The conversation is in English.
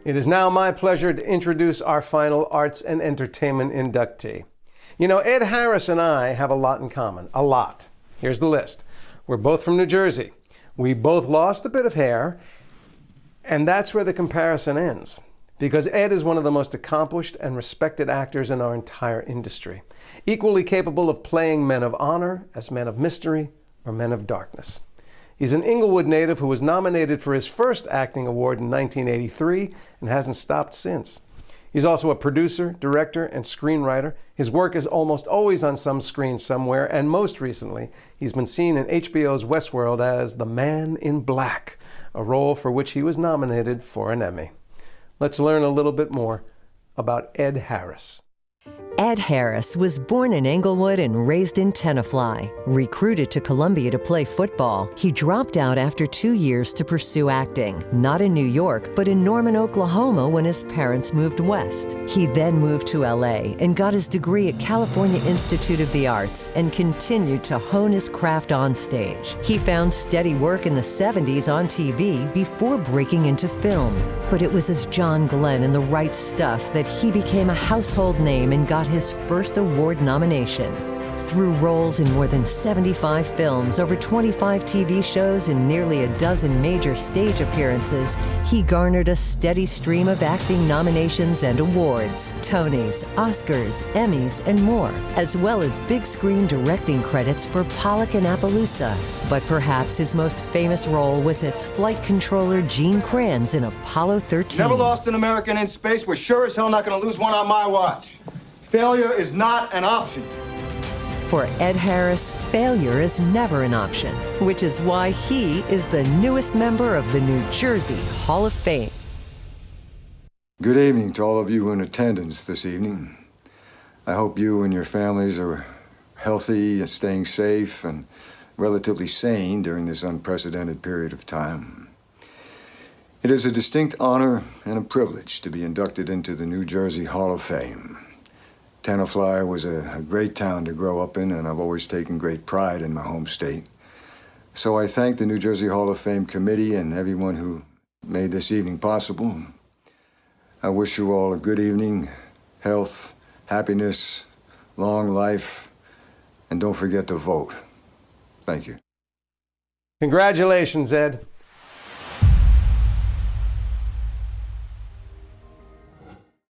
It is now my pleasure to introduce our final arts and entertainment inductee. You know, Ed Harris and I have a lot in common. A lot. Here's the list. We're both from New Jersey. We both lost a bit of hair, and that's where the comparison ends. Because Ed is one of the most accomplished and respected actors in our entire industry, equally capable of playing men of honor as men of mystery or men of darkness. He's an Inglewood native who was nominated for his first acting award in 1983 and hasn't stopped since. He's also a producer, director, and screenwriter. His work is almost always on some screen somewhere, and most recently, he's been seen in HBO's Westworld as the Man in Black, a role for which he was nominated for an Emmy. Let's learn a little bit more about Ed Harris. Ed Harris was born in Englewood and raised in Tenafly. Recruited to Columbia to play football, he dropped out after 2 years to pursue acting, not in New York, but in Norman, Oklahoma when his parents moved west. He then moved to LA and got his degree at California Institute of the Arts and continued to hone his craft on stage. He found steady work in the 70s on TV before breaking into film. But it was as John Glenn in The Right Stuff that he became a household name and got his first award nomination. Through roles in more than 75 films, over 25 TV shows, and nearly a dozen major stage appearances, he garnered a steady stream of acting nominations and awards, Tonys, Oscars, Emmys, and more, as well as big screen directing credits for Pollock and Appaloosa. But perhaps his most famous role was as flight controller Gene Kranz in Apollo 13. Never lost an American in space. We're sure as hell not going to lose one on my watch. Failure is not an option. For Ed Harris, failure is never an option, which is why he is the newest member of the New Jersey Hall of Fame. Good evening to all of you in attendance this evening. I hope you and your families are healthy and staying safe and relatively sane during this unprecedented period of time. It is a distinct honor and a privilege to be inducted into the New Jersey Hall of Fame. Tenafly was a great town to grow up in, and I've always taken great pride in my home state. So I thank the New Jersey Hall of Fame committee and everyone who made this evening possible. I wish you all a good evening, health, happiness, long life, and don't forget to vote. Thank you. Congratulations, Ed.